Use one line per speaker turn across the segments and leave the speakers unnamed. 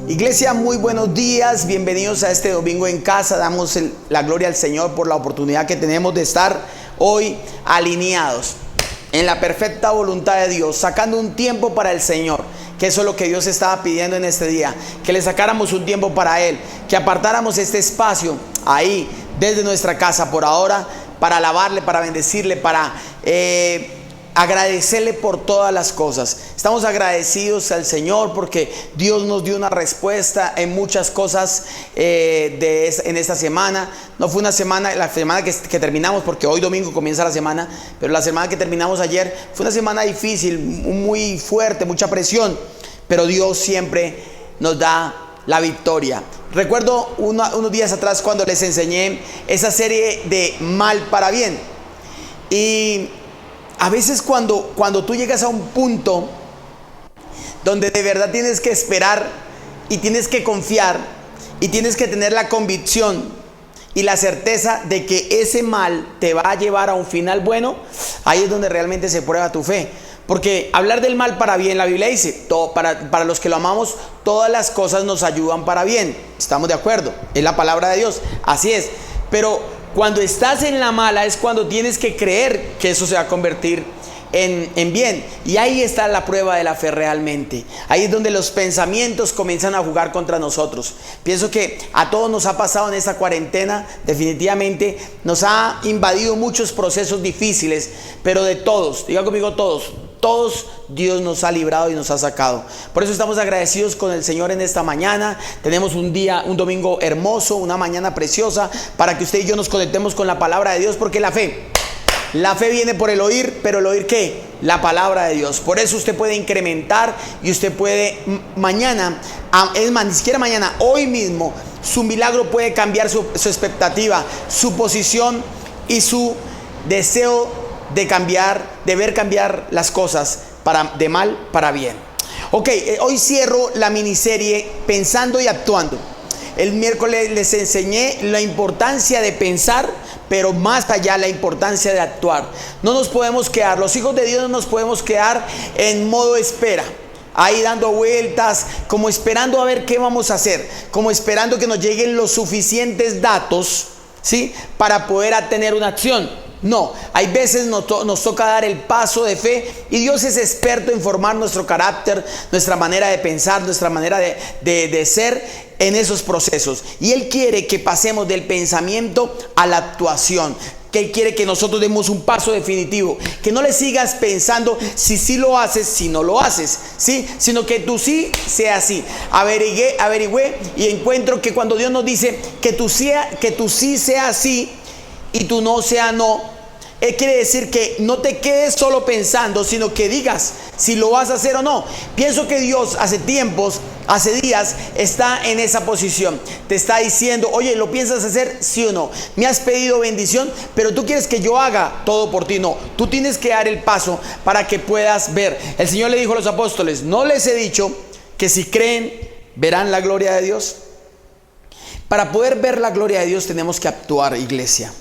Iglesia, muy buenos días, bienvenidos a este domingo en casa. Damos la gloria al Señor por la oportunidad que tenemos de estar hoy alineados en la perfecta voluntad de Dios, sacando un tiempo para el Señor, que eso es lo que Dios estaba pidiendo en este día, que le sacáramos un tiempo para Él, que apartáramos este espacio ahí desde nuestra casa por ahora, para alabarle, para bendecirle, para agradecerle por todas las cosas. Estamos agradecidos al Señor porque Dios nos dio una respuesta en muchas cosas en esta semana. No fue una semana, la semana que terminamos, porque hoy domingo comienza la semana, pero la semana que terminamos ayer fue una semana difícil, muy fuerte, mucha presión, pero Dios siempre nos da la victoria. Recuerdo unos días atrás cuando les enseñé esa serie de mal para bien, y a veces cuando tú llegas a un punto donde de verdad tienes que esperar y tienes que confiar y tienes que tener la convicción y la certeza de que ese mal te va a llevar a un final bueno, ahí es donde realmente se prueba tu fe. Porque hablar del mal para bien, la Biblia dice, para los que lo amamos, todas las cosas nos ayudan para bien. ¿Estamos de acuerdo? Es la palabra de Dios, así es. Pero cuando estás en la mala es cuando tienes que creer que eso se va a convertir en bien. Y ahí está la prueba de la fe realmente. Ahí es donde los pensamientos comienzan a jugar contra nosotros. Pienso que a todos nos ha pasado en esta cuarentena. Definitivamente nos ha invadido muchos procesos difíciles, pero de todos, diga conmigo todos Dios nos ha librado y nos ha sacado. Por eso estamos agradecidos con el Señor en esta mañana. Tenemos un domingo hermoso, una mañana preciosa, para que usted y yo nos conectemos con la palabra de Dios, porque la fe viene por el oír, pero el oír ¿qué? La palabra de Dios. Por eso usted puede incrementar y usted puede mañana, es más, ni siquiera mañana, hoy mismo, su milagro puede cambiar su expectativa, su posición y su deseo de ver cambiar las cosas de mal para bien. Ok, hoy cierro la miniserie Pensando y Actuando. El miércoles les enseñé la importancia de pensar, pero más allá la importancia de actuar. No nos podemos quedar, los hijos de Dios no nos podemos quedar en modo espera, ahí dando vueltas, como esperando a ver qué vamos a hacer, como esperando que nos lleguen los suficientes datos, ¿sí?, para poder tener una acción. No, hay veces nos toca dar el paso de fe, y Dios es experto en formar nuestro carácter, nuestra manera de pensar, nuestra manera de ser en esos procesos. Y Él quiere que pasemos del pensamiento a la actuación. Que Él quiere que nosotros demos un paso definitivo, que no le sigas pensando si sí lo haces, si no lo haces, ¿sí?, sino que tú sí sea así. Averigüé y encuentro que cuando Dios nos dice que tú sí sea así y tú no sea no, Él quiere decir que no te quedes solo pensando, sino que digas si lo vas a hacer o no. Pienso que Dios hace días está en esa posición. Te está diciendo, oye, ¿lo piensas hacer? Sí o no. Me has pedido bendición, pero tú quieres que yo haga todo por ti. No, tú tienes que dar el paso para que puedas ver. El Señor le dijo a los apóstoles, ¿no les he dicho que si creen verán la gloria de Dios? Para poder ver la gloria de Dios tenemos que actuar, iglesia.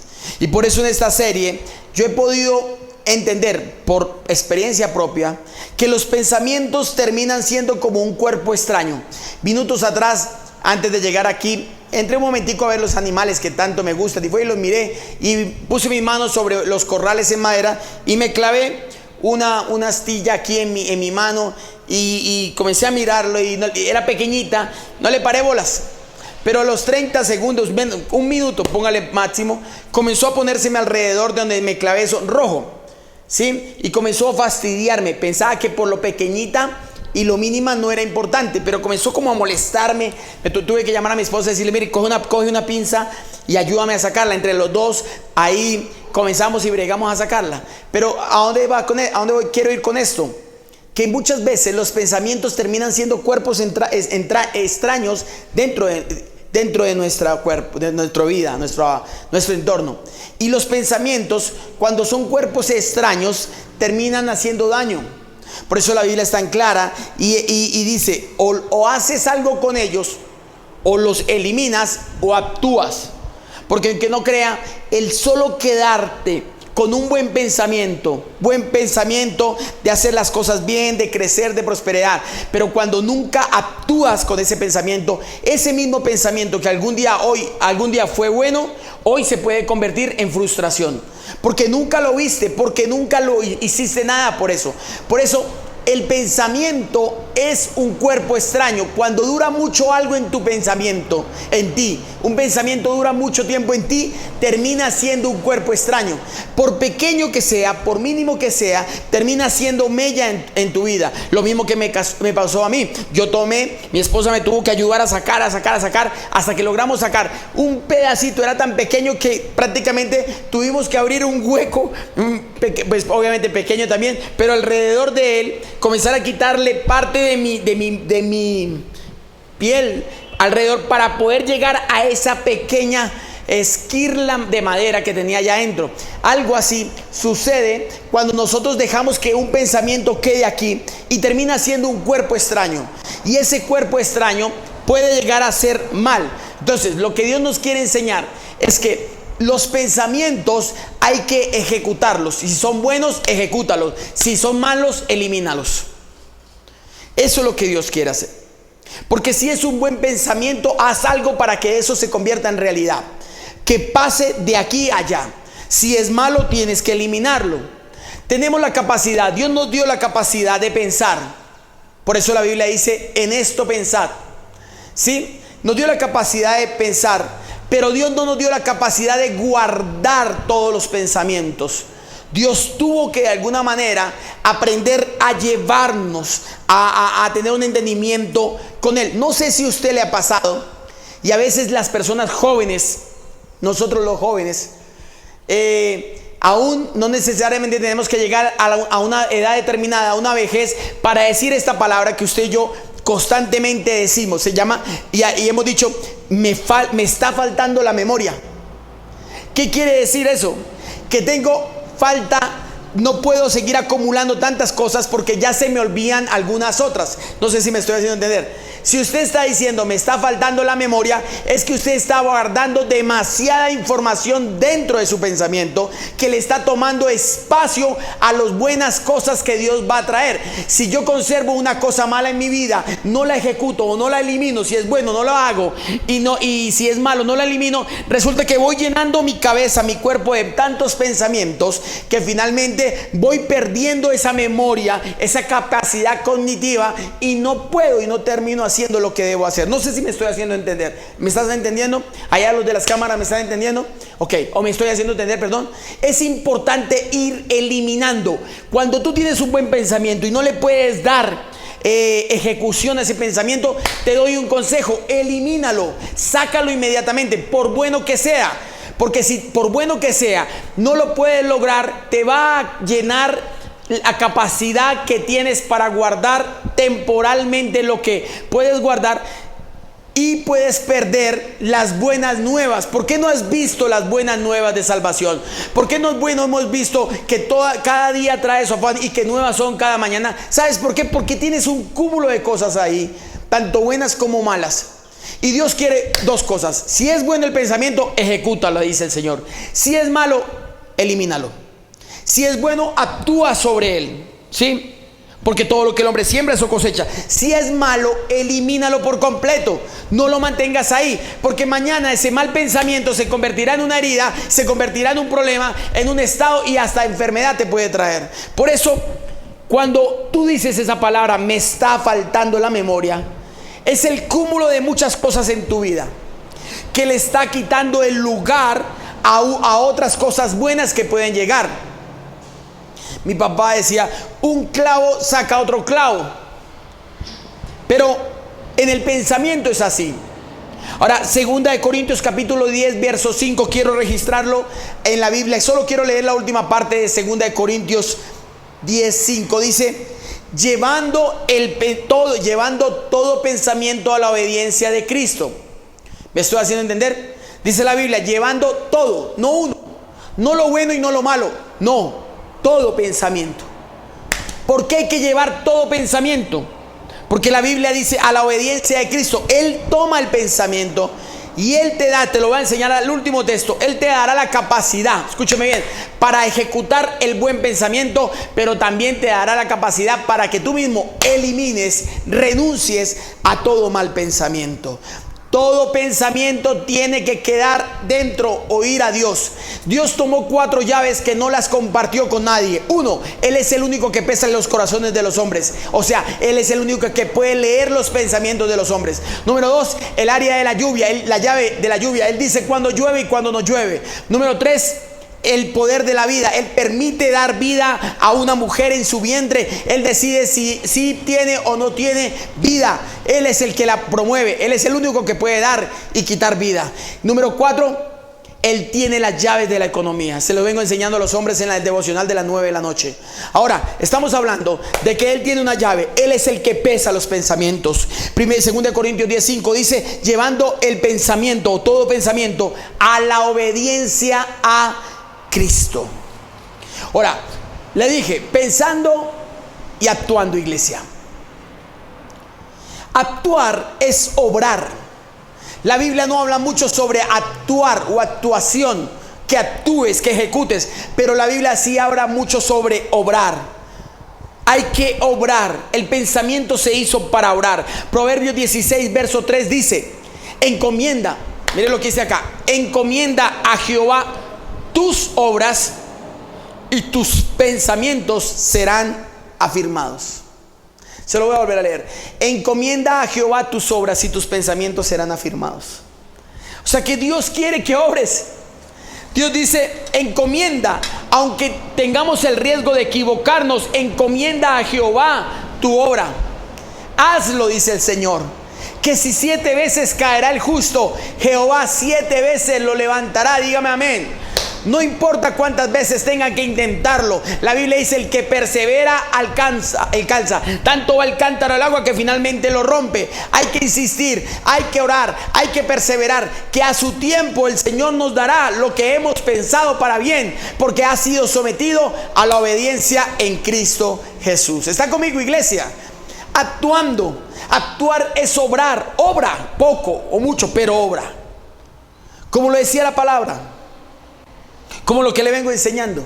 Y por eso en esta serie yo he podido entender por experiencia propia que los pensamientos terminan siendo como un cuerpo extraño. Minutos atrás, antes de llegar aquí, entré un momentico a ver los animales que tanto me gustan, y fui y los miré y puse mis manos sobre los corrales en madera y me clavé una astilla aquí en mi mano y comencé a mirarlo, y era pequeñita, no le paré bolas. Pero a los 30 segundos, un minuto, póngale máximo, comenzó a ponérseme alrededor de donde me clavé eso, rojo, ¿sí? Y comenzó a fastidiarme. Pensaba que por lo pequeñita y lo mínima no era importante, pero comenzó como a molestarme. Tuve que llamar a mi esposa y decirle, mire, coge una pinza y ayúdame a sacarla. Entre los dos, ahí comenzamos y bregamos a sacarla. Pero ¿a dónde quiero ir con esto? Que muchas veces los pensamientos terminan siendo cuerpos extraños dentro de nuestra cuerpo, de nuestra vida, nuestro entorno. Y los pensamientos, cuando son cuerpos extraños, terminan haciendo daño. Por eso la Biblia es tan clara y dice, o haces algo con ellos, o los eliminas, o actúas. Porque aunque no crea, el solo quedarte con un buen pensamiento de hacer las cosas bien, de crecer, de prosperidad. Pero cuando nunca actúas con ese pensamiento, ese mismo pensamiento que algún día fue bueno, hoy se puede convertir en frustración. Porque nunca lo viste, porque nunca lo hiciste nada por eso. Por eso el pensamiento es un cuerpo extraño. Cuando dura mucho algo en tu pensamiento, en ti, un pensamiento dura mucho tiempo en ti, termina siendo un cuerpo extraño. Por pequeño que sea, por mínimo que sea, termina siendo mella en tu vida. Lo mismo que me pasó a mí. Mi esposa me tuvo que ayudar a sacar, hasta que logramos sacar un pedacito. Era tan pequeño que prácticamente tuvimos que abrir un hueco, pues obviamente pequeño también, pero alrededor de él, comenzar a quitarle parte de mi piel alrededor para poder llegar a esa pequeña esquirla de madera que tenía allá adentro. Algo así sucede cuando nosotros dejamos que un pensamiento quede aquí y termina siendo un cuerpo extraño, y ese cuerpo extraño puede llegar a ser mal. Entonces, lo que Dios nos quiere enseñar es que los pensamientos hay que ejecutarlos. Si son buenos, ejecútalos. Si son malos, elimínalos. Eso es lo que Dios quiere hacer. Porque si es un buen pensamiento, haz algo para que eso se convierta en realidad, que pase de aquí a allá. Si es malo, tienes que eliminarlo. Tenemos la capacidad, Dios nos dio la capacidad de pensar. Por eso la Biblia dice: en esto pensad. ¿Sí? Nos dio la capacidad de pensar, pero Dios no nos dio la capacidad de guardar todos los pensamientos. Dios tuvo que de alguna manera aprender a llevarnos a tener un entendimiento con Él. No sé si a usted le ha pasado, y a veces las personas jóvenes, nosotros los jóvenes, aún no necesariamente tenemos que llegar a una edad determinada, a una vejez, para decir esta palabra que usted y yo constantemente decimos. Se llama, y hemos dicho, me está faltando la memoria. ¿Qué quiere decir eso? Que tengo falta, no puedo seguir acumulando tantas cosas porque ya se me olvidan algunas otras. No sé si me estoy haciendo entender. Si usted está diciendo me está faltando la memoria, es que usted está guardando demasiada información dentro de su pensamiento que le está tomando espacio a las buenas cosas que Dios va a traer. Si yo conservo una cosa mala en mi vida, no la ejecuto o no la elimino, si es bueno no lo hago, y si es malo no la elimino, resulta que voy llenando mi cabeza, mi cuerpo, de tantos pensamientos que finalmente voy perdiendo esa memoria, esa capacidad cognitiva, y no puedo y no termino haciendo lo que debo hacer. No sé si me estoy haciendo entender. ¿Me estás entendiendo? Allá los de las cámaras, ¿me están entendiendo? Ok, o me estoy haciendo entender, perdón. Es importante ir eliminando. Cuando tú tienes un buen pensamiento y no le puedes dar ejecución a ese pensamiento, te doy un consejo: elimínalo, sácalo inmediatamente, por bueno que sea. Porque si por bueno que sea no lo puedes lograr, te va a llenar la capacidad que tienes para guardar temporalmente lo que puedes guardar, y puedes perder las buenas nuevas. ¿Por qué no has visto las buenas nuevas de salvación? ¿Por qué no hemos visto que cada día trae su afán y que nuevas son cada mañana? ¿Sabes por qué? Porque tienes un cúmulo de cosas ahí, tanto buenas como malas. Y Dios quiere dos cosas: si es bueno el pensamiento, ejecútalo, dice el Señor. Si es malo, elimínalo. Si es bueno, actúa sobre él, ¿sí? Porque todo lo que el hombre siembra, eso cosecha. Si es malo, elimínalo por completo. No lo mantengas ahí, porque mañana ese mal pensamiento se convertirá en una herida, se convertirá en un problema, en un estado, y hasta enfermedad te puede traer. Por eso, cuando tú dices esa palabra, me está faltando la memoria, es el cúmulo de muchas cosas en tu vida que le está quitando el lugar a otras cosas buenas que pueden llegar. Mi papá decía: un clavo saca otro clavo. Pero en el pensamiento es así. Ahora, 2 Corintios capítulo 10, verso 5, quiero registrarlo en la Biblia. Solo quiero leer la última parte de 2 Corintios 10, 5. Dice: llevando todo pensamiento a la obediencia de Cristo. ¿Me estoy haciendo entender? Dice la Biblia: llevando todo, no uno, no lo bueno y no lo malo, no, todo pensamiento. ¿Por qué hay que llevar todo pensamiento? Porque la Biblia dice: a la obediencia de Cristo. Él toma el pensamiento Y Él te da, te lo voy a enseñar al último texto, Él te dará la capacidad, escúcheme bien, para ejecutar el buen pensamiento, pero también te dará la capacidad para que tú mismo elimines, renuncies a todo mal pensamiento. Todo pensamiento tiene que quedar dentro o ir a Dios. Dios tomó 4 llaves que no las compartió con nadie. 1, Él es el único que pesa en los corazones de los hombres. O sea, Él es el único que puede leer los pensamientos de los hombres. Número 2, el área de la lluvia, la llave de la lluvia. Él dice cuándo llueve y cuándo no llueve. Número 3, el poder de la vida. Él permite dar vida a una mujer en su vientre. Él decide si tiene o no tiene vida. Él es el que la promueve. Él es el único que puede dar y quitar vida. Número 4, Él tiene las llaves de la economía. Se lo vengo enseñando a los hombres en el devocional de las 9 de la noche. Ahora, estamos hablando de que Él tiene una llave. Él es el que pesa los pensamientos. 2 Corintios 10:5 dice, llevando el pensamiento o todo pensamiento a la obediencia a Cristo. Ahora, le dije, pensando y actuando, iglesia. Actuar es obrar. La Biblia no habla mucho sobre actuar o actuación, que actúes, que ejecutes, pero la Biblia sí habla mucho sobre obrar. Hay que obrar. El pensamiento se hizo para obrar. Proverbios 16, verso 3 dice, encomienda, mire lo que dice acá, encomienda a Jehová tus obras y tus pensamientos serán afirmados. Se lo voy a volver a leer. Encomienda a Jehová tus obras y tus pensamientos serán afirmados. O sea que Dios quiere que obres. Dios dice, encomienda, aunque tengamos el riesgo de equivocarnos, encomienda a Jehová tu obra. Hazlo, dice el Señor. Que si 7 veces caerá el justo, Jehová 7 veces lo levantará. Dígame amén. No importa cuántas veces tengan que intentarlo. La Biblia dice, el que persevera alcanza. Tanto va el cántaro al agua que finalmente lo rompe. Hay que insistir, hay que orar, hay que perseverar, que a su tiempo el Señor nos dará lo que hemos pensado para bien, porque ha sido sometido a la obediencia en Cristo Jesús. ¿Está conmigo, iglesia? Actuando. Actuar es obrar. Obra, poco o mucho, pero obra. Como lo decía la palabra, como lo que le vengo enseñando.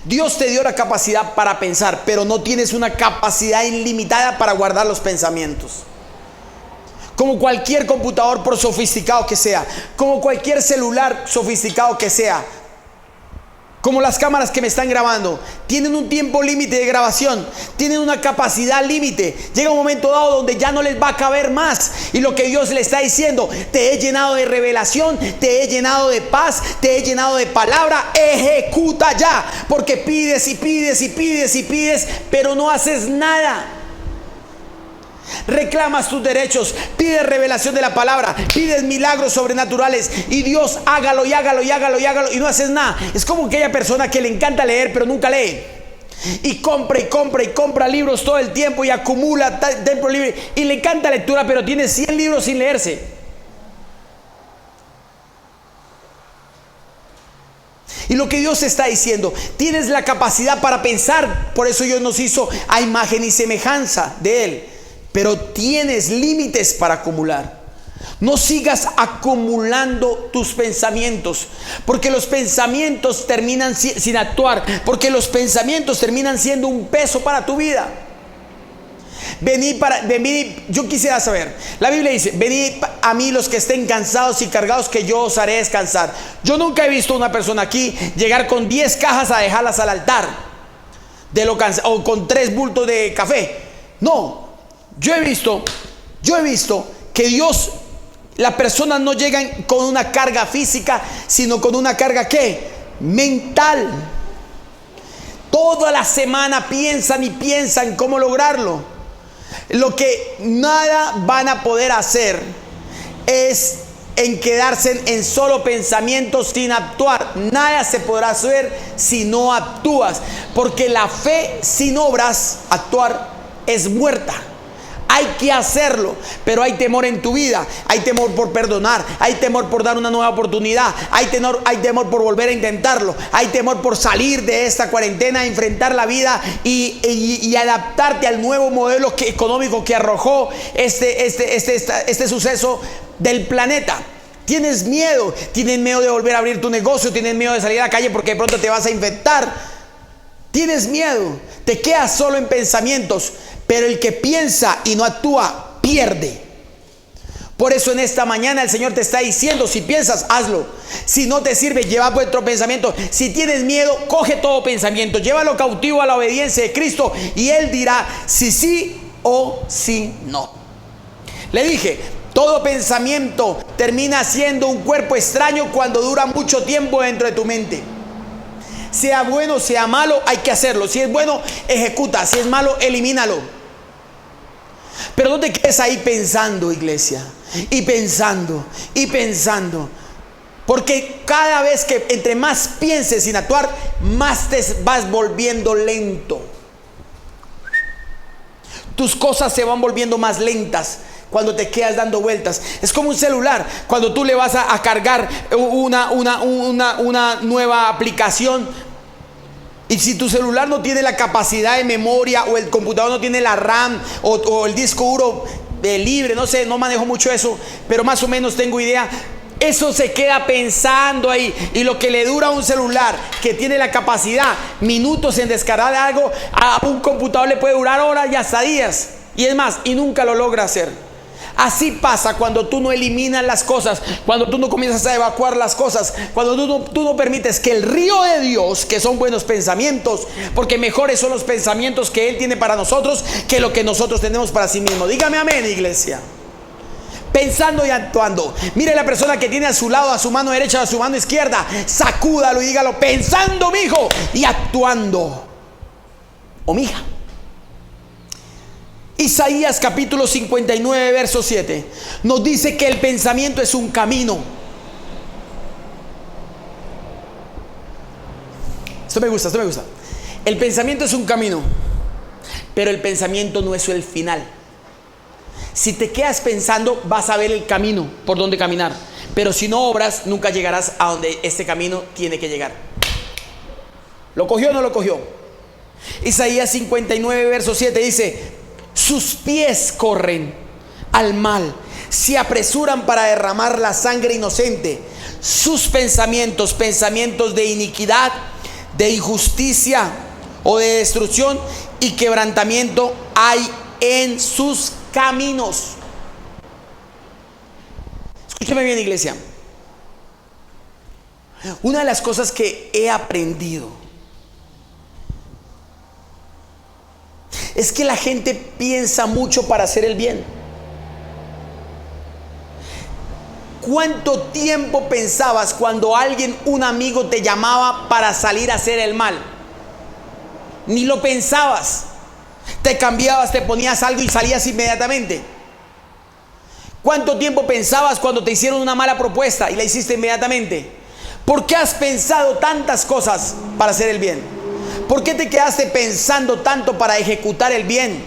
Dios te dio la capacidad para pensar, pero no tienes una capacidad ilimitada para guardar los pensamientos. Como cualquier computador, por sofisticado que sea, como cualquier celular sofisticado que sea, como las cámaras que me están grabando, tienen un tiempo límite de grabación, tienen una capacidad límite. Llega un momento dado donde ya no les va a caber más. Y lo que Dios le está diciendo, te he llenado de revelación, te he llenado de paz, te he llenado de palabra, ejecuta ya. Porque pides y pides y pides y pides, pero no haces nada. Reclamas tus derechos, pides revelación de la palabra, pides milagros sobrenaturales y Dios hágalo y hágalo y hágalo y hágalo y no haces nada. Es como aquella persona que le encanta leer pero nunca lee, y compra y compra y compra libros todo el tiempo y acumula tiempo libre y le encanta lectura, pero tiene 100 libros sin leerse. Y lo que Dios está diciendo, tienes la capacidad para pensar, por eso Dios nos hizo a imagen y semejanza de Él, pero tienes límites para acumular. No sigas acumulando tus pensamientos, porque los pensamientos terminan sin actuar, porque los pensamientos terminan siendo un peso para tu vida. Venid, yo quisiera saber, la Biblia dice, venid a mí los que estén cansados y cargados, que yo os haré descansar. Yo nunca he visto a una persona aquí llegar con 10 cajas a dejarlas al altar, o con 3 bultos de café. No. Yo he visto que Dios, las personas no llegan con una carga física, sino con una carga ¿qué? Mental. Toda la semana piensan y piensan cómo lograrlo. Lo que nada van a poder hacer es en quedarse en solo pensamientos sin actuar. Nada se podrá hacer si no actúas, porque la fe sin obras, actuar, es muerta. Hay que hacerlo, pero hay temor en tu vida. Hay temor por perdonar, hay temor por dar una nueva oportunidad, hay temor por volver a intentarlo, hay temor por salir de esta cuarentena, enfrentar la vida y adaptarte al nuevo modelo económico que arrojó este suceso del planeta. Tienes miedo de volver a abrir tu negocio, tienes miedo de salir a la calle porque de pronto te vas a infectar. Tienes miedo, te quedas solo en pensamientos, pero el que piensa y no actúa, pierde. Por eso en esta mañana el Señor te está diciendo, si piensas, hazlo. Si no te sirve, lleva vuestro pensamiento. Si tienes miedo, coge todo pensamiento, llévalo cautivo a la obediencia de Cristo y Él dirá si sí o si no. Le dije, todo pensamiento termina siendo un cuerpo extraño cuando dura mucho tiempo dentro de tu mente. Sea bueno, sea malo, hay que hacerlo. Si es bueno, ejecuta. Si es malo, elimínalo. Pero no te quedes ahí pensando, iglesia, y pensando, y pensando. Porque cada vez que entre más pienses sin actuar, más te vas volviendo lento. Tus cosas se van volviendo más lentas cuando te quedas dando vueltas. Es como un celular. Cuando tú le vas a cargar una nueva aplicación, y si tu celular no tiene la capacidad de memoria, o el computador no tiene la RAM, o el disco duro libre, no sé, no manejo mucho eso, pero más o menos tengo idea. Eso se queda pensando ahí. Y lo que le dura a un celular que tiene la capacidad, minutos en descargar algo, a un computador le puede durar horas y hasta días. Y es más, y nunca lo logra hacer. Así pasa cuando tú no eliminas las cosas, cuando tú no comienzas a evacuar las cosas, cuando tú no permites que el río de Dios, que son buenos pensamientos, porque mejores son los pensamientos que Él tiene para nosotros que lo que nosotros tenemos para sí mismo. Dígame amén, iglesia. Pensando y actuando. Mire la persona que tiene a su lado, a su mano derecha, a su mano izquierda, sacúdalo y dígalo: pensando, mijo, y actuando, o mija. Isaías capítulo 59 verso 7 nos dice que el pensamiento es un camino. Esto me gusta. El pensamiento es un camino, pero el pensamiento no es el final. Si te quedas pensando, vas a ver el camino por donde caminar, pero si no obras, nunca llegarás a donde este camino tiene que llegar. ¿Lo cogió o no lo cogió? Isaías 59 verso 7 dice: sus pies corren al mal, se apresuran para derramar la sangre inocente. Sus pensamientos de iniquidad, de injusticia o de destrucción y quebrantamiento hay en sus caminos. Escúchame bien, iglesia. Una de las cosas que he aprendido es que la gente piensa mucho para hacer el bien. ¿Cuánto tiempo pensabas cuando alguien, un amigo, te llamaba para salir a hacer el mal? Ni lo pensabas. Te cambiabas, te ponías algo y salías inmediatamente. ¿Cuánto tiempo pensabas cuando te hicieron una mala propuesta y la hiciste inmediatamente? ¿Por qué has pensado tantas cosas para hacer el bien? ¿Por qué te quedaste pensando tanto para ejecutar el bien?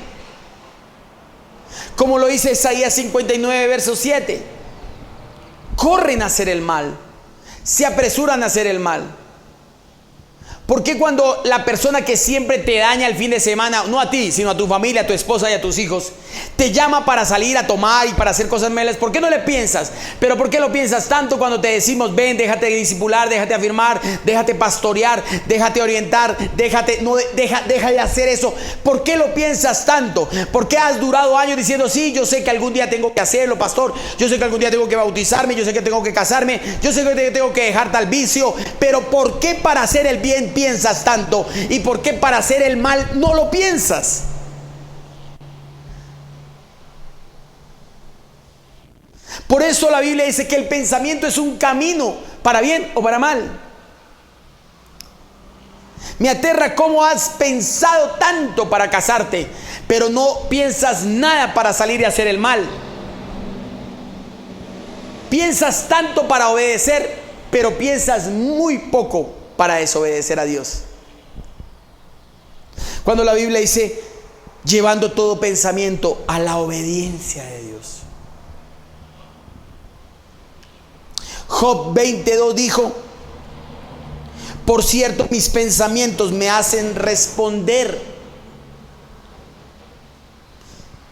Como lo dice Isaías 59 verso 7. Corren a hacer el mal, se apresuran a hacer el mal. ¿Por qué cuando la persona que siempre te daña el fin de semana, no a ti, sino a tu familia, a tu esposa y a tus hijos, te llama para salir a tomar y para hacer cosas malas? ¿Por qué no le piensas? Pero ¿por qué lo piensas tanto cuando te decimos: ven, déjate discipular, déjate afirmar, déjate pastorear, déjate orientar, deja de hacer eso? ¿Por qué lo piensas tanto? ¿Por qué has durado años diciendo: sí, yo sé que algún día tengo que hacerlo, pastor, yo sé que algún día tengo que bautizarme, yo sé que tengo que casarme, yo sé que tengo que dejar tal vicio? Pero ¿por qué para hacer el bien piensas tanto? ¿Y por qué para hacer el mal no lo piensas? Por eso la Biblia dice que el pensamiento es un camino, para bien o para mal. Me aterra cómo has pensado tanto para casarte, pero no piensas nada para salir y hacer el mal. Piensas tanto para obedecer, pero piensas muy poco para desobedecer a Dios. Cuando la Biblia dice: llevando todo pensamiento a la obediencia de Dios. Job 22 dijo: por cierto, mis pensamientos me hacen responder,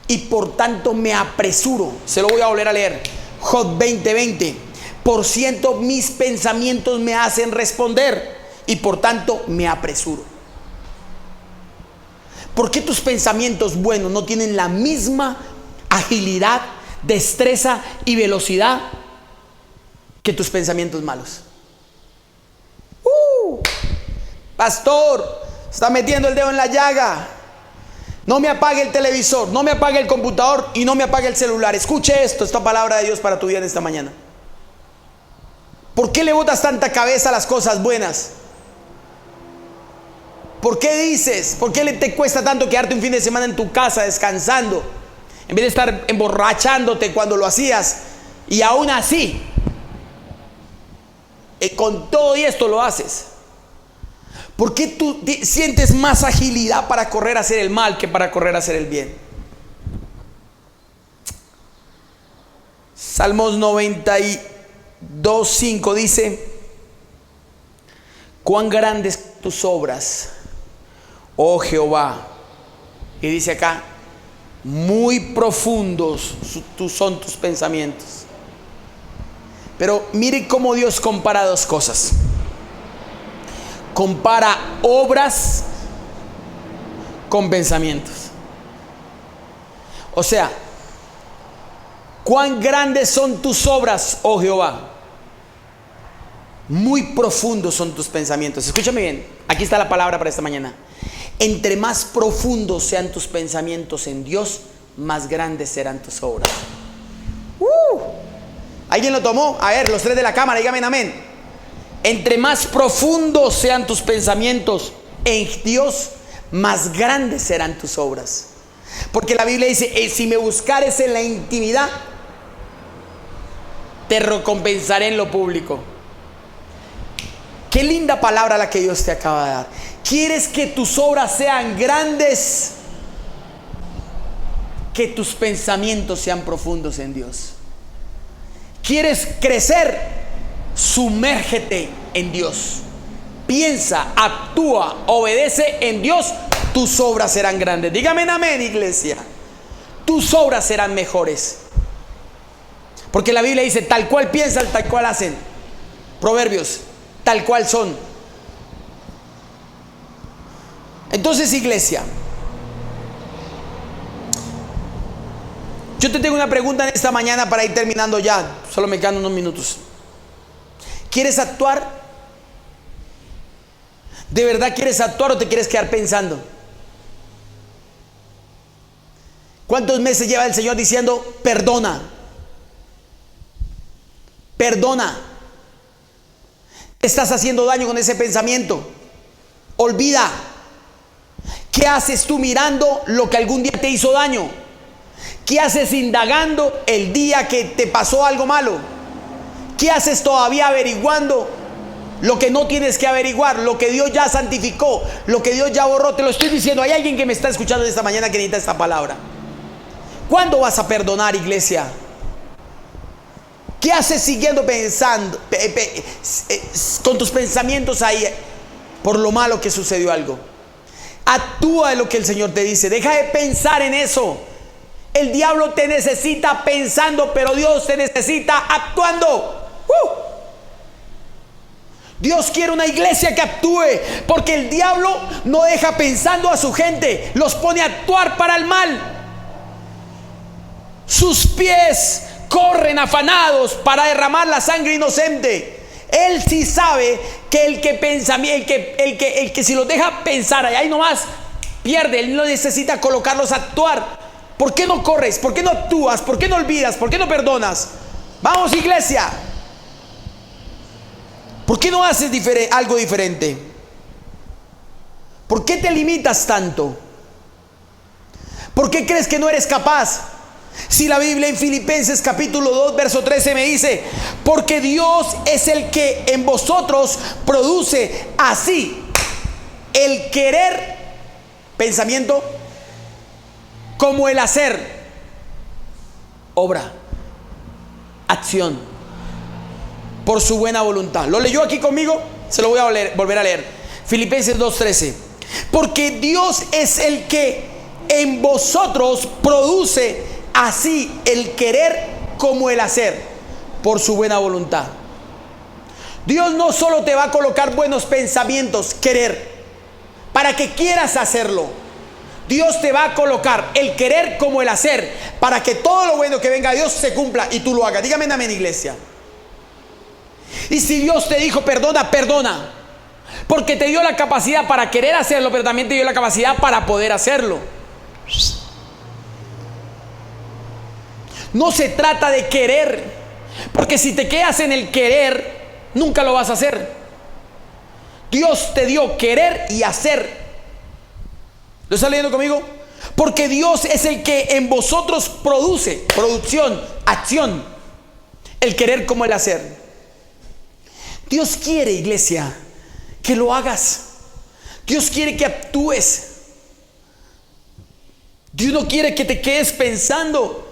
y por tanto me apresuro. Se lo voy a volver a leer. Job 20:20. por ciento mis pensamientos me hacen responder y por tanto me apresuro. ¿Por qué tus pensamientos buenos no tienen la misma agilidad, destreza y velocidad que tus pensamientos malos? Pastor, está metiendo el dedo en la llaga. No me apague el televisor, no me apague el computador y no me apague el celular. Escuche esto, esta palabra de Dios para tu vida en esta mañana. ¿Por qué le botas tanta cabeza a las cosas buenas? ¿Por qué dices? ¿Por qué te cuesta tanto quedarte un fin de semana en tu casa descansando, en vez de estar emborrachándote cuando lo hacías? Y aún así, con todo y esto lo haces. ¿Por qué tú sientes más agilidad para correr a hacer el mal que para correr a hacer el bien? Salmos 92:5 dice: cuán grandes tus obras, oh Jehová. Y dice acá: muy profundos son tus pensamientos. Pero mire cómo Dios compara dos cosas. Compara obras con pensamientos. O sea, cuán grandes son tus obras, oh Jehová. Muy profundos son tus pensamientos. Escúchame bien, aquí está la palabra para esta mañana. Entre más profundos sean tus pensamientos en Dios, más grandes serán tus obras. ¿Alguien lo tomó? A ver, los tres de la cámara, díganme amén. Entre más profundos sean tus pensamientos en Dios, más grandes serán tus obras. Porque la Biblia dice: si me buscares en la intimidad, te recompensaré en lo público. Qué linda palabra la que Dios te acaba de dar. ¿Quieres que tus obras sean grandes? Que tus pensamientos sean profundos en Dios. ¿Quieres crecer? Sumérgete en Dios. Piensa, actúa, obedece en Dios. Tus obras serán grandes. Dígame amén, iglesia. Tus obras serán mejores. Porque la Biblia dice: tal cual piensan, tal cual hacen. Proverbios: tal cual son. Entonces, iglesia, yo te tengo una pregunta en esta mañana para ir terminando ya. Solo me quedan unos minutos. ¿Quieres actuar? ¿De verdad quieres actuar o te quieres quedar pensando? ¿Cuántos meses lleva el Señor diciendo: perdona? Perdona. Te estás haciendo daño con ese pensamiento. Olvida. ¿Qué haces tú mirando lo que algún día te hizo daño? ¿Qué haces indagando el día que te pasó algo malo? ¿Qué haces todavía averiguando lo que no tienes que averiguar? Lo que Dios ya santificó, lo que Dios ya borró. Te lo estoy diciendo. Hay alguien que me está escuchando esta mañana que necesita esta palabra. ¿Cuándo vas a perdonar, iglesia? ¿Qué haces siguiendo pensando con tus pensamientos ahí por lo malo que sucedió algo? Actúa de lo que el Señor te dice. Deja de pensar en eso. El diablo te necesita pensando, pero Dios te necesita actuando. Dios quiere una iglesia que actúe, porque el diablo no deja pensando a su gente, los pone a actuar para el mal. Sus pies corren afanados para derramar la sangre inocente. Él sí sabe que el que si los deja pensar ahí nomás pierde. Él no necesita colocarlos a actuar. ¿Por qué no corres? ¿Por qué no actúas? ¿Por qué no olvidas? ¿Por qué no perdonas? Vamos, iglesia. ¿Por qué no haces algo diferente? ¿Por qué te limitas tanto? ¿Por qué crees que no eres capaz? Si la Biblia en Filipenses capítulo 2 verso 13 me dice: porque Dios es el que en vosotros produce así el querer, pensamiento, como el hacer, obra, acción, por su buena voluntad. ¿Lo leyó aquí conmigo? Se lo voy a volver a leer. Filipenses 2:13. Porque Dios es el que en vosotros produce así el querer como el hacer, por su buena voluntad. Dios no solo te va a colocar buenos pensamientos, querer, para que quieras hacerlo. Dios te va a colocar el querer como el hacer, para que todo lo bueno que venga a Dios se cumpla y tú lo hagas. Dígame amén, iglesia. Y si Dios te dijo perdona, perdona, porque te dio la capacidad para querer hacerlo, pero también te dio la capacidad para poder hacerlo. No se trata de querer, porque si te quedas en el querer, nunca lo vas a hacer. Dios te dio querer y hacer. ¿Lo está leyendo conmigo? Porque Dios es el que en vosotros produce, producción, acción, el querer como el hacer. Dios quiere, iglesia, que lo hagas. Dios quiere que actúes. Dios no quiere que te quedes pensando.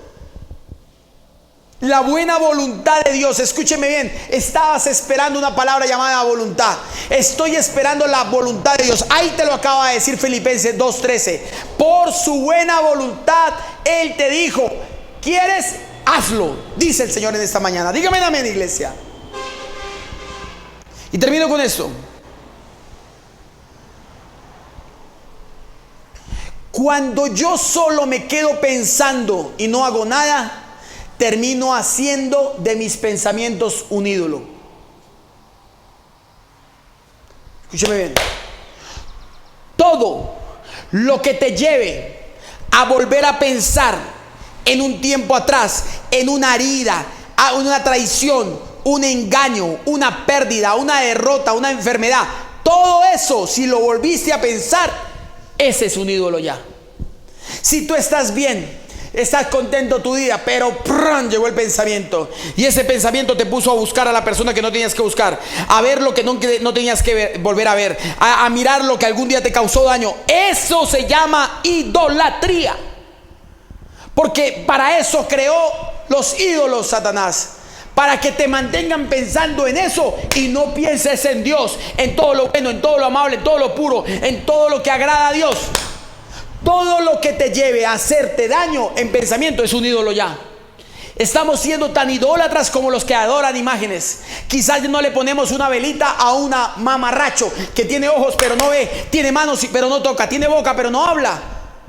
La buena voluntad de Dios, escúcheme bien, estabas esperando una palabra llamada voluntad. Estoy esperando la voluntad de Dios. Ahí te lo acaba de decir Filipenses 2:13. Por su buena voluntad Él te dijo, ¿quieres? Hazlo, dice el Señor en esta mañana. Dígame amén, iglesia. Y termino con esto. Cuando yo solo me quedo pensando y no hago nada, termino haciendo de mis pensamientos un ídolo. Escúchame bien. Todo lo que te lleve a volver a pensar en un tiempo atrás, en una herida, en una traición, un engaño, una pérdida, una derrota, una enfermedad, todo eso, si lo volviste a pensar, ese es un ídolo ya. Si tú estás bien, estás contento tu día, pero llegó el pensamiento, y ese pensamiento te puso a buscar a la persona que no tenías que buscar, a ver lo que no tenías que volver a ver, a mirar lo que algún día te causó daño. Eso se llama idolatría, porque para eso creó los ídolos Satanás, para que te mantengan pensando en eso y no pienses en Dios, en todo lo bueno, en todo lo amable, en todo lo puro, en todo lo que agrada a Dios. Todo lo que te lleve a hacerte daño en pensamiento es un ídolo ya. Estamos siendo tan idólatras como los que adoran imágenes. Quizás no le ponemos una velita a una mamarracho que tiene ojos pero no ve, tiene manos pero no toca, tiene boca pero no habla,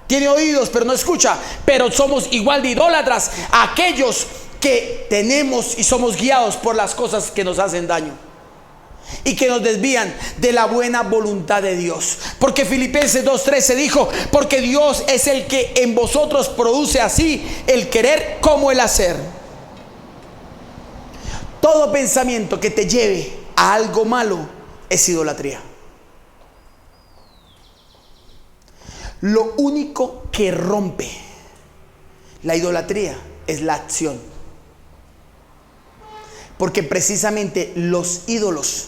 tiene oídos pero no escucha. Pero somos igual de idólatras a aquellos que tenemos y somos guiados por las cosas que nos hacen daño y que nos desvían de la buena voluntad de Dios. Porque Filipenses 2:13 dijo, porque Dios es el que en vosotros produce así el querer como el hacer. Todo pensamiento que te lleve a algo malo es idolatría. Lo único que rompe la idolatría es la acción. Porque precisamente los ídolos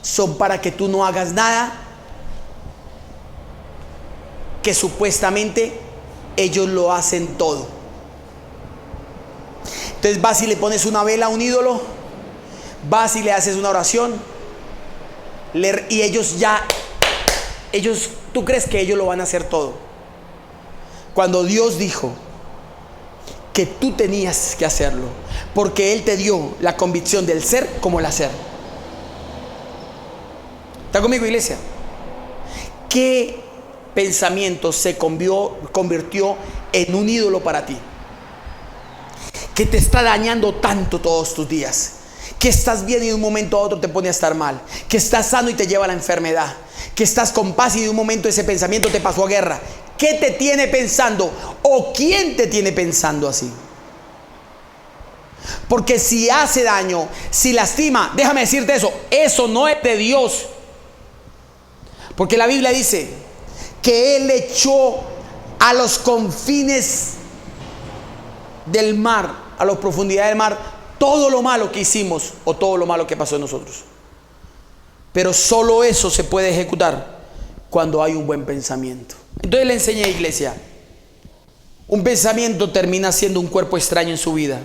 son para que tú no hagas nada que supuestamente ellos lo hacen todo. Entonces vas y le pones una vela a un ídolo, vas y le haces una oración, y tú crees que ellos lo van a hacer todo, cuando Dios dijo que tú tenías que hacerlo, porque Él te dio la convicción del ser como el hacer. ¿Está conmigo, iglesia? ¿Qué pensamiento se convirtió en un ídolo para ti? ¿Qué te está dañando tanto todos tus días? Que estás bien y de un momento a otro te pone a estar mal, que estás sano y te lleva a la enfermedad, que estás con paz y de un momento ese pensamiento te pasó a guerra. ¿Qué te tiene pensando? ¿O quién te tiene pensando así? Porque si hace daño, si lastima, déjame decirte eso no es de Dios. Porque la Biblia dice que Él echó a los confines del mar, a las profundidades del mar, todo lo malo que hicimos o todo lo malo que pasó en nosotros. Pero solo eso se puede ejecutar cuando hay un buen pensamiento. Entonces le enseñé a iglesia, un pensamiento termina siendo un cuerpo extraño en su vida.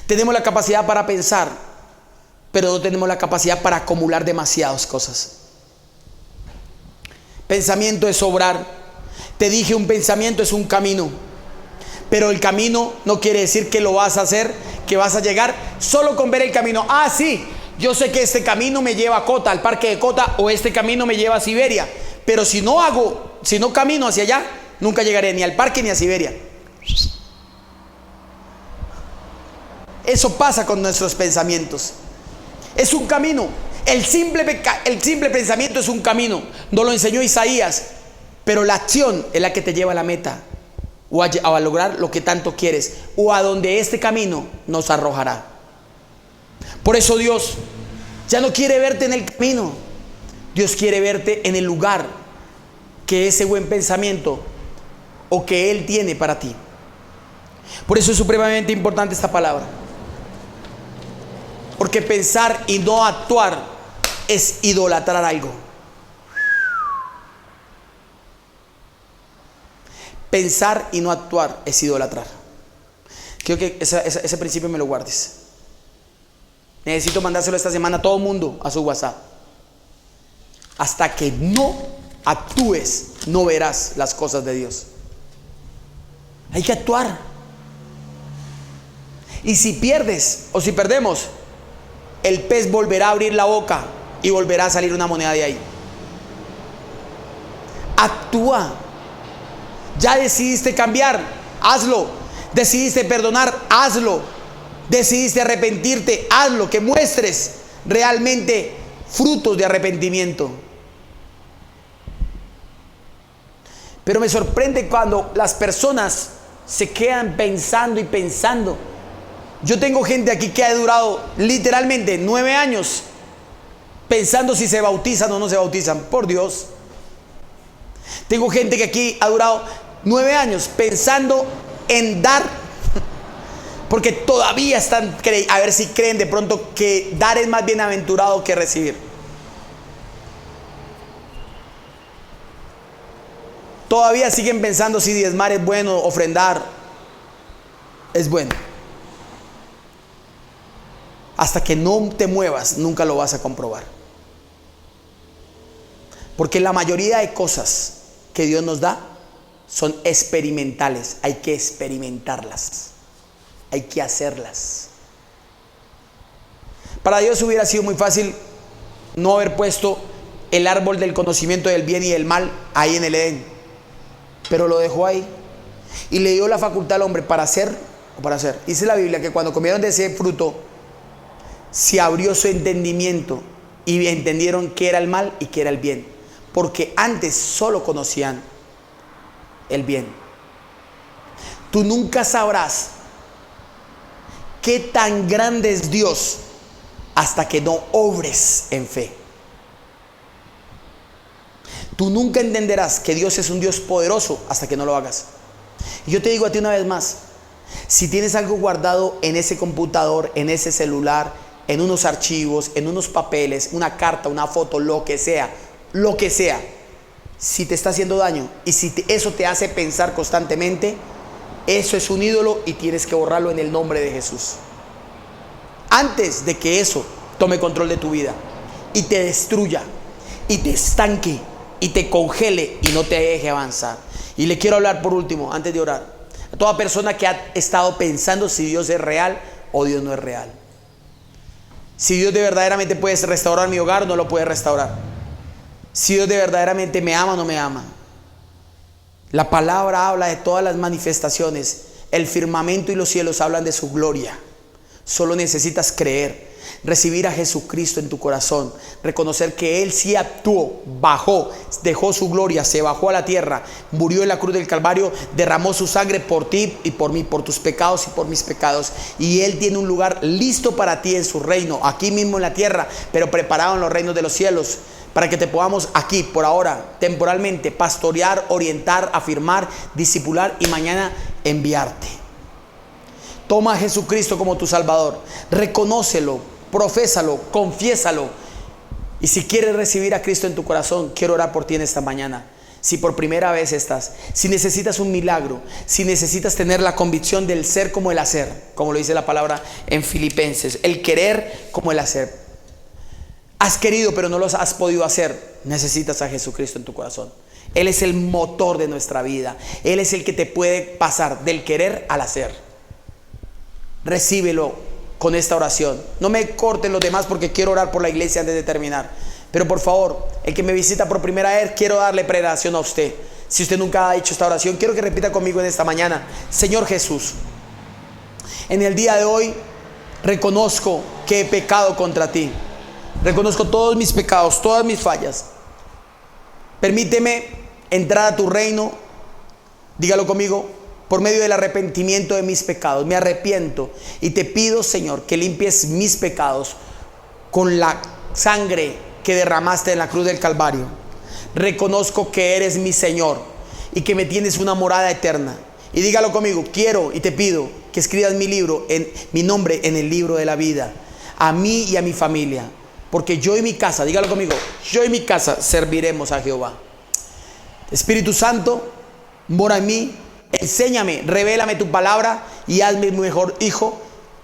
Tenemos la capacidad para pensar, pero no tenemos la capacidad para acumular demasiadas cosas. Pensamiento es obrar. Te dije, un pensamiento es un camino, pero el camino no quiere decir que lo vas a hacer, que vas a llegar solo con ver el camino. Ah, sí, Yo sé que este camino me lleva a Cota, al parque de Cota, o este camino me lleva a Siberia. Pero si no camino hacia allá, nunca llegaré ni al parque ni a Siberia. Eso pasa con nuestros pensamientos. Es un camino. El simple pensamiento es un camino. Nos lo enseñó Isaías. Pero la acción es la que te lleva a la meta, o a lograr lo que tanto quieres, o a donde este camino nos arrojará. Por eso Dios ya no quiere verte en el camino. Dios quiere verte en el lugar que ese buen pensamiento o que Él tiene para ti. Por eso es supremamente importante esta palabra. Porque pensar y no actuar es idolatrar algo. Pensar y no actuar es idolatrar. Quiero que ese principio me lo guardes. Necesito mandárselo esta semana a todo el mundo a su WhatsApp. Hasta que no actúes, no verás las cosas de Dios. Hay que actuar. Y si pierdes o si perdemos, el pez volverá a abrir la boca y volverá a salir una moneda de ahí. Actúa. Ya decidiste cambiar, hazlo. Decidiste perdonar, hazlo. Decidiste arrepentirte, hazlo. Que muestres realmente frutos de arrepentimiento. Pero me sorprende cuando las personas se quedan pensando y pensando. Yo tengo gente aquí que ha durado literalmente 9 años pensando si se bautizan o no se bautizan. Por Dios. Tengo gente que aquí ha durado 9 años pensando en dar, porque todavía están a ver si creen de pronto que dar es más bienaventurado que recibir. Todavía siguen pensando si diezmar es bueno, ofrendar es bueno. Hasta que no te muevas, nunca lo vas a comprobar. Porque la mayoría de cosas que Dios nos da son experimentales. Hay que experimentarlas. Hay que hacerlas. Para Dios hubiera sido muy fácil no haber puesto el árbol del conocimiento del bien y del mal ahí en el Edén. Pero lo dejó ahí. Y le dio la facultad al hombre para hacer o para hacer. Dice la Biblia que cuando comieron de ese fruto, se abrió su entendimiento y entendieron qué era el mal y qué era el bien. Porque antes solo conocían el bien. Tú nunca sabrás qué tan grande es Dios hasta que no obres en fe. Tú nunca entenderás que Dios es un Dios poderoso hasta que no lo hagas. Y yo te digo a ti una vez más, si tienes algo guardado en ese computador, en ese celular, en unos archivos, en unos papeles, una carta, una foto, lo que sea, si te está haciendo daño y si eso te hace pensar constantemente, eso es un ídolo y tienes que borrarlo en el nombre de Jesús. Antes de que eso tome control de tu vida y te destruya y te estanque y te congele y no te deje avanzar. Y le quiero hablar por último, antes de orar, a toda persona que ha estado pensando si Dios es real o Dios no es real. Si Dios de verdaderamente puede restaurar mi hogar, no lo puede restaurar. Si Dios de verdaderamente me ama o no me ama. La palabra habla de todas las manifestaciones. El firmamento y los cielos hablan de su gloria. Solo necesitas creer, recibir a Jesucristo en tu corazón, reconocer que Él sí actuó, bajó, dejó su gloria, se bajó a la tierra, murió en la cruz del Calvario, derramó su sangre por ti y por mí, por tus pecados y por mis pecados. Y Él tiene un lugar listo para ti en su reino, aquí mismo en la tierra, pero preparado en los reinos de los cielos, para que te podamos aquí, por ahora, temporalmente, pastorear, orientar, afirmar, discipular y mañana enviarte. Toma a Jesucristo como tu Salvador, reconócelo, profésalo, confiésalo. Y si quieres recibir a Cristo en tu corazón, quiero orar por ti en esta mañana. Si por primera vez estás, si necesitas un milagro, si necesitas tener la convicción del ser como el hacer, como lo dice la palabra en Filipenses, el querer como el hacer. Has querido pero no lo has podido hacer, necesitas a Jesucristo en tu corazón. Él es el motor de nuestra vida. Él es el que te puede pasar del querer al hacer. Recíbelo con esta oración. No me corten los demás porque quiero orar por la iglesia antes de terminar. Pero por favor, el que me visita por primera vez, quiero darle prelación a usted. Si usted nunca ha hecho esta oración, quiero que repita conmigo en esta mañana. Señor Jesús, en el día de hoy reconozco que he pecado contra ti. Reconozco todos mis pecados, todas mis fallas. Permíteme entrar a tu reino, dígalo conmigo, por medio del arrepentimiento de mis pecados. Me arrepiento y te pido, Señor, que limpies mis pecados con la sangre que derramaste en la cruz del Calvario. Reconozco que eres mi Señor y que me tienes una morada eterna. Y dígalo conmigo, quiero y te pido que escribas mi nombre en el libro de la vida, a mí y a mi familia, porque yo y mi casa, dígalo conmigo, yo y mi casa serviremos a Jehová. Espíritu Santo, mora en mí, enséñame, revélame tu palabra y hazme mi mejor hijo,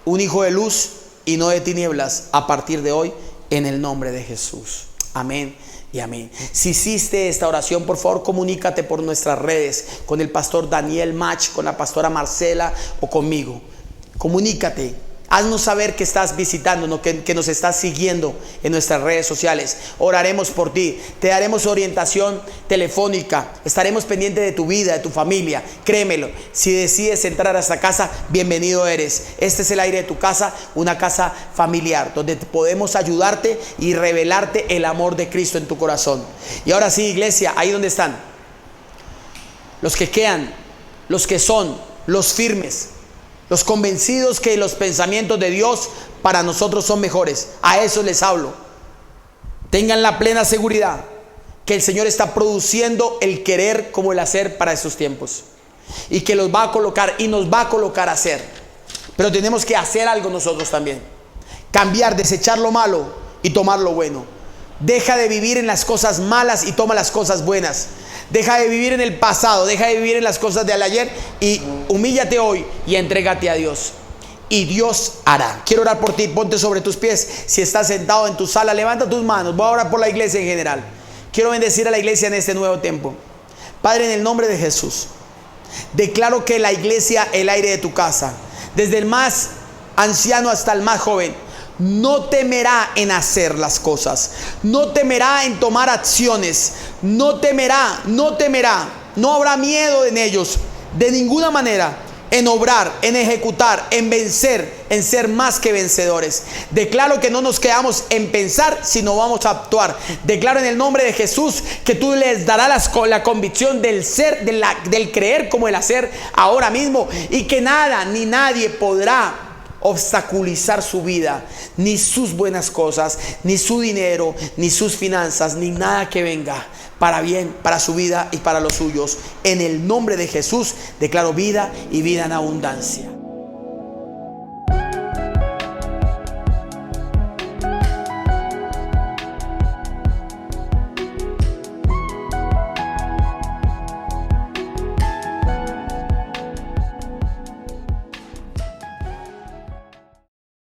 un hijo de luz y no de tinieblas, a partir de hoy, en el nombre de Jesús. Amén y amén. Si hiciste esta oración, por favor comunícate por nuestras redes con el pastor Daniel Mach, con la pastora Marcela o conmigo. Comunícate, haznos saber que estás visitándonos, que nos estás siguiendo en nuestras redes sociales. Oraremos por ti, te daremos orientación telefónica, estaremos pendientes de tu vida, de tu familia. Créemelo, si decides entrar a esta casa, bienvenido eres. Este es el aire de tu casa, una casa familiar, donde podemos ayudarte y revelarte el amor de Cristo en tu corazón. Y ahora sí, iglesia, ahí donde están, los que quedan, los que son, los firmes, los convencidos que los pensamientos de Dios para nosotros son mejores, a eso les hablo. Tengan la plena seguridad que el Señor está produciendo el querer como el hacer para estos tiempos, y que los va a colocar y nos va a colocar a hacer. Pero tenemos que hacer algo nosotros también. Cambiar, desechar lo malo y tomar lo bueno. Deja de vivir en las cosas malas y toma las cosas buenas. Deja de vivir en el pasado, deja de vivir en las cosas del ayer y humíllate hoy y entrégate a Dios. Y Dios hará. Quiero orar por ti, ponte sobre tus pies. Si estás sentado en tu sala, levanta tus manos. Voy a orar por la iglesia en general. Quiero bendecir a la iglesia en este nuevo tiempo. Padre, en el nombre de Jesús, declaro que la iglesia, el aire de tu casa, desde el más anciano hasta el más joven, no temerá en hacer las cosas, no temerá en tomar acciones, no temerá, no habrá miedo en ellos de ninguna manera, en obrar, en ejecutar, en vencer, en ser más que vencedores. Declaro que no nos quedamos en pensar, sino vamos a actuar. Declaro en el nombre de Jesús que tú les darás la convicción del ser, del creer como el hacer ahora mismo, y que nada ni nadie podrá obstaculizar su vida, ni sus buenas cosas, ni su dinero, ni sus finanzas, ni nada que venga para bien, para su vida y para los suyos. En el nombre de Jesús declaro vida y vida en abundancia.